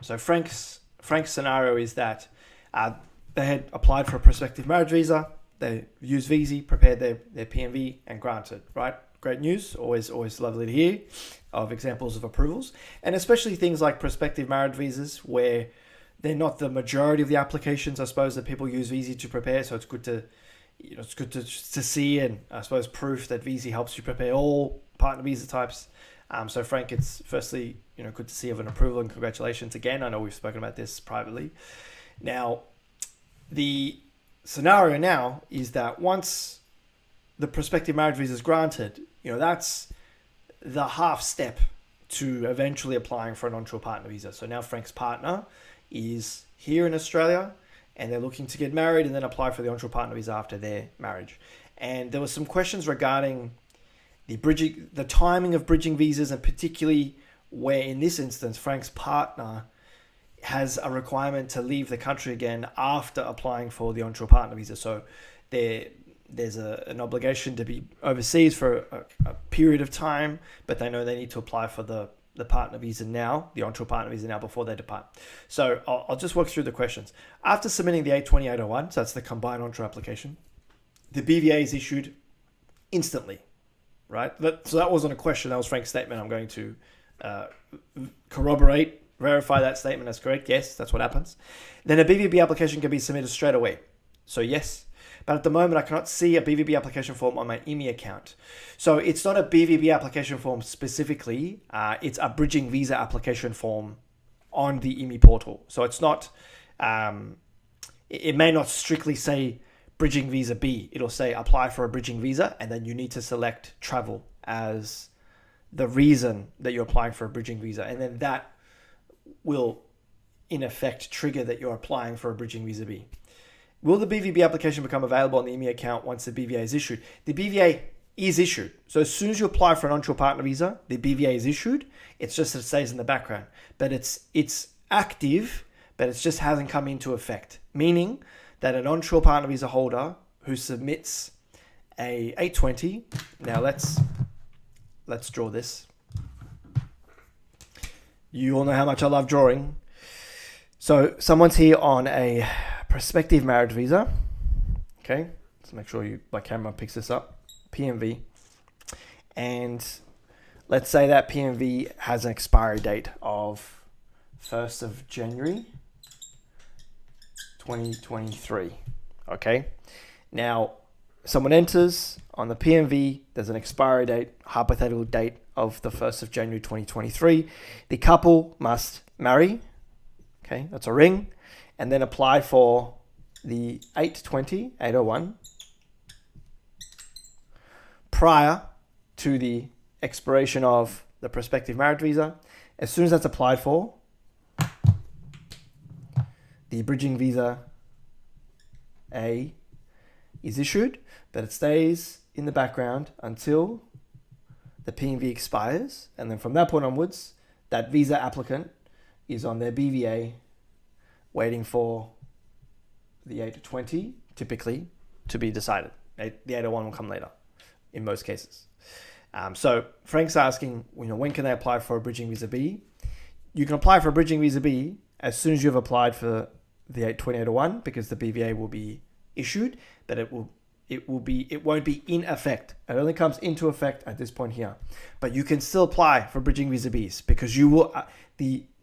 So Frank's scenario is that they had applied for a prospective marriage visa. They used Veazy, prepared their PMV, and granted. Right, great news. Always lovely to hear of examples of approvals, and especially things like prospective marriage visas where they're not the majority of the applications, I suppose, that people use Veazy to prepare. So it's good to, it's good to see, and I suppose proof that Veazy helps you prepare all partner visa types. So Frank, it's firstly, good to see of an approval, and congratulations again. I know we've spoken about this privately. Now, the scenario now is that once the prospective marriage visa is granted, that's the half step to eventually applying for an onshore partner visa. So now Frank's partner is here in Australia, and they're looking to get married and then apply for the onshore partner visa after their marriage. And there were some questions regarding the timing of bridging visas, and particularly where in this instance Frank's partner has a requirement to leave the country again after applying for the onshore partner visa. So there's an obligation to be overseas for a period of time, but they know they need to apply for the partner visa now, the onshore partner visa now, before they depart. So I'll just walk through the questions. After submitting the 820-801, so that's the combined onshore application, the BVA is issued instantly, right? So that wasn't a question, that was Frank's statement. I'm going to verify that statement as correct. Yes, that's what happens. Then a BVB application can be submitted straight away. So yes, but at the moment I cannot see a BVB application form on my IMI account. So it's not a BVB application form specifically, it's a bridging visa application form on the IMI portal. So it's not, it may not strictly say bridging visa B, it'll say apply for a bridging visa, and then you need to select travel as the reason that you're applying for a bridging visa. And then that will in effect trigger that you're applying for a bridging visa B. Will the BVB application become available on the IMI account once the BVA is issued? The BVA is issued. So as soon as you apply for an onshore partner visa, the BVA is issued. It's just that it stays in the background. But it's active, but it just hasn't come into effect. Meaning that an onshore partner visa holder who submits a 820, now let's draw this. You all know how much I love drawing. So someone's here on a prospective marriage visa. Okay, let's make sure my camera picks this up. PMV. And let's say that PMV has an expiry date of 1st of January 2023. Okay, now someone enters on the PMV, there's an expiry date, hypothetical date of the 1st of January 2023. The couple must marry, okay, that's a ring, and then apply for the 820-801 prior to the expiration of the prospective marriage visa. As soon as that's applied for, the bridging visa A is issued, but it stays in the background until the PMV expires, and then from that point onwards, that visa applicant is on their BVA waiting for the 820 typically to be decided. The 801 will come later in most cases. So Frank's asking, when can they apply for a bridging visa B? You can apply for a bridging visa B as soon as you've applied for the 820-801 because the BVA will be issued, but it won't be in effect. It only comes into effect at this point here. But you can still apply for bridging visa Bs because you will,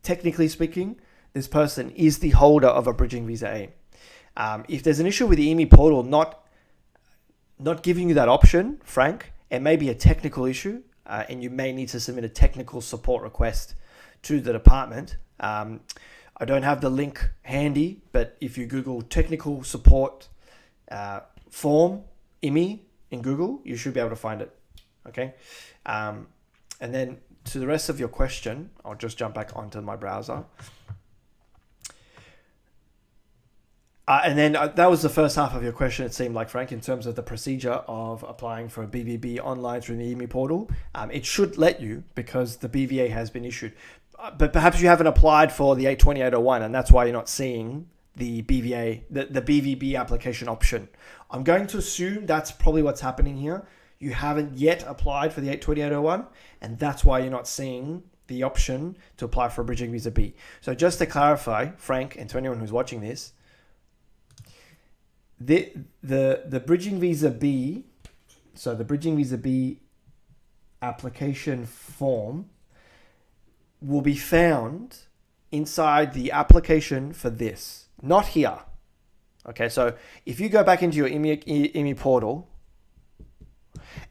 technically speaking, this person is the holder of a bridging visa A. If there's an issue with the IMI portal not giving you that option, Frank, it may be a technical issue, and you may need to submit a technical support request to the department. I don't have the link handy, but if you Google technical support form IMI in Google, you should be able to find it. Okay. And then to the rest of your question, I'll just jump back onto my browser. And then that was the first half of your question, it seemed like, Frank, in terms of the procedure of applying for a BVB online through the IMI portal. It should let you because the BVA has been issued. But perhaps you haven't applied for the 820-801, and that's why you're not seeing the BVA, the BVB application option. I'm going to assume that's probably what's happening here. You haven't yet applied for the 820-801, and that's why you're not seeing the option to apply for a bridging visa B. So just to clarify, Frank, and to anyone who's watching this, the bridging visa B, so the bridging visa B application form will be found inside the application for this, not here. Okay, so if you go back into your IMI portal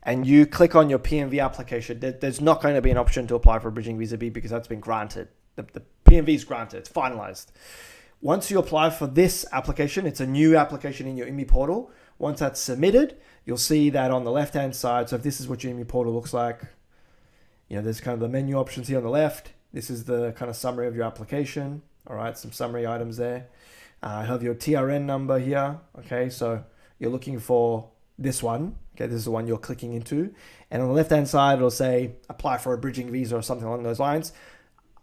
and you click on your PMV application, there's not going to be an option to apply for a bridging visa B because that's been granted. The PMV is granted, it's finalized. Once you apply for this application, it's a new application in your IMI portal. Once that's submitted, you'll see that on the left-hand side. So if this is what your IMI portal looks like, there's kind of the menu options here on the left. This is the kind of summary of your application. All right, some summary items there. I have your TRN number here. Okay, so you're looking for this one. Okay, this is the one you're clicking into. And on the left-hand side, it'll say apply for a bridging visa or something along those lines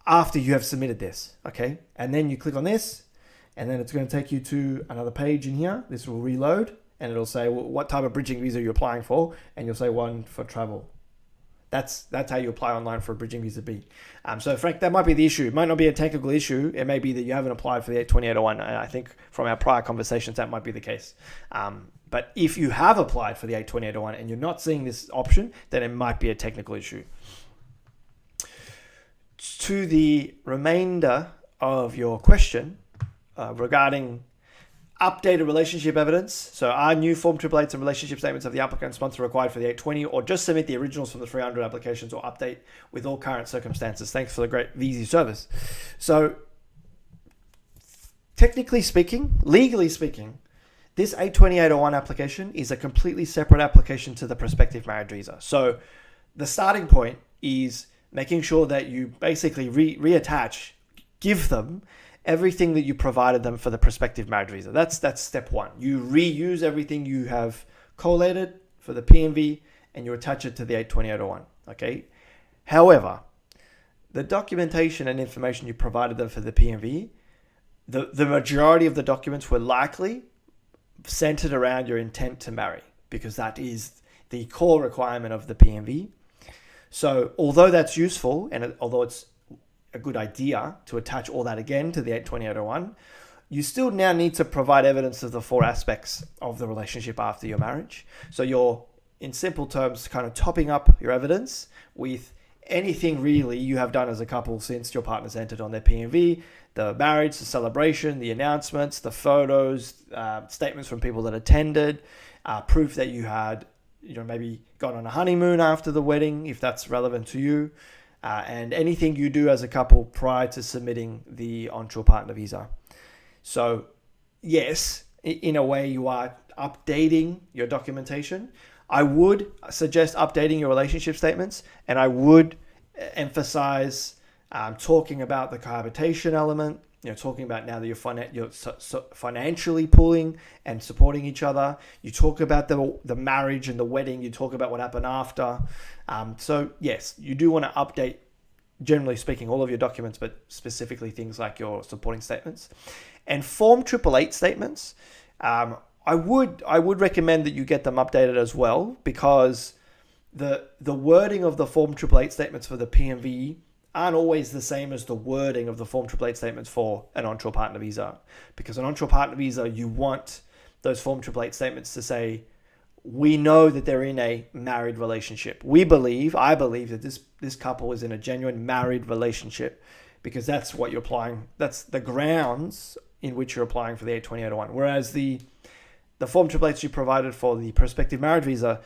after you have submitted this. Okay, and then you click on this, and then it's going to take you to another page in here. This will reload, and it'll say what type of bridging visa you're applying for, and you'll say one for travel. That's how you apply online for a bridging visa B. So Frank, that might be the issue. It might not be a technical issue. It may be that you haven't applied for the 82801. And I think from our prior conversations, that might be the case. But if you have applied for the 82801 and you're not seeing this option, then it might be a technical issue. To the remainder of your question regarding updated relationship evidence. So are new Form 888s and relationship statements of the applicant and sponsor required for the 820, or just submit the originals from the 300 applications or update with all current circumstances? Thanks for the great Veazy service. So technically speaking, legally speaking, this 82801 application is a completely separate application to the prospective marriage visa. So the starting point is making sure that you basically reattach, give them everything that you provided them for the prospective marriage visa. That's step one. You reuse everything you have collated for the PMV and you attach it to the 82801. Okay. However, the documentation and information you provided them for the PMV, the majority of the documents were likely centered around your intent to marry, because that is the core requirement of the PMV. So although that's useful, and although it's a good idea to attach all that again to the 82801, you still now need to provide evidence of the 4 aspects of the relationship after your marriage. So you're, in simple terms, kind of topping up your evidence with anything really you have done as a couple since your partner's entered on their PMV, the marriage, the celebration, the announcements, the photos, statements from people that attended, proof that you had, maybe gone on a honeymoon after the wedding, if that's relevant to you, and anything you do as a couple prior to submitting the onshore partner visa. So yes, in a way you are updating your documentation. I would suggest updating your relationship statements, and I would emphasize talking about the cohabitation element, talking about now that you're financially pulling and supporting each other. You talk about the marriage and the wedding. You talk about what happened after. So yes, you do want to update, generally speaking, all of your documents, but specifically things like your supporting statements. And Form 888 statements, I would recommend that you get them updated as well, because the wording of the Form 888 statements for the PMV aren't always the same as the wording of the Form 888 statements for an onshore partner visa. Because an onshore partner visa, you want those Form 888 statements to say, we know that they're in a married relationship. I believe that this couple is in a genuine married relationship, because that's what you're applying. That's the grounds in which you're applying for the 82801. Whereas the Form 888s you provided for the prospective marriage visa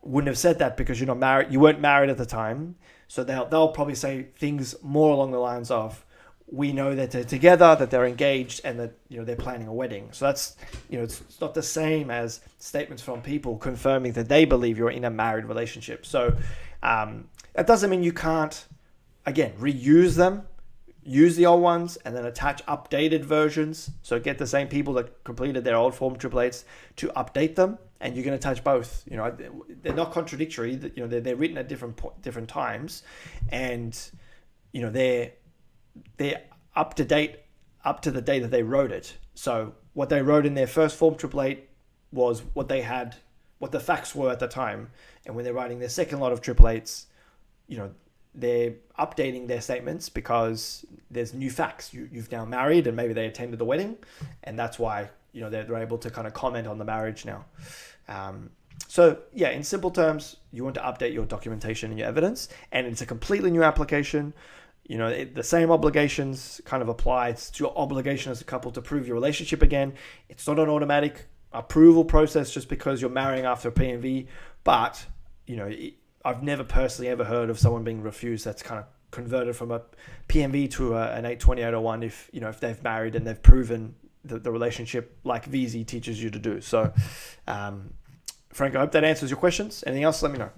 wouldn't have said that, because you're not married. You weren't married at the time. So they'll probably say things more along the lines of, we know that they're together, that they're engaged, and that they're planning a wedding. So that's it's not the same as statements from people confirming that they believe you're in a married relationship. So that doesn't mean you can't, again, reuse them, use the old ones, and then attach updated versions. So get the same people that completed their old Form 888s to update them, and you can attach both. They're not contradictory. They're written at different times, and they're up to date, up to the day that they wrote it. So what they wrote in their first Form 888 was what they had, what the facts were at the time, and when they're writing their second lot of 888s, they're updating their statements because there's new facts. You've now married, and maybe they attended the wedding, and that's why they're able to kind of comment on the marriage now. So yeah, in simple terms, you want to update your documentation and your evidence, and it's a completely new application. The same obligations kind of apply. It's your obligation as a couple to prove your relationship again. It's not an automatic approval process just because you're marrying after a PMV, but I've never personally ever heard of someone being refused that's kind of converted from a PMV to an 820 801 if they've married and they've proven the relationship like Veazy teaches you to do. So Frank, I hope that answers your questions. Anything else, let me know.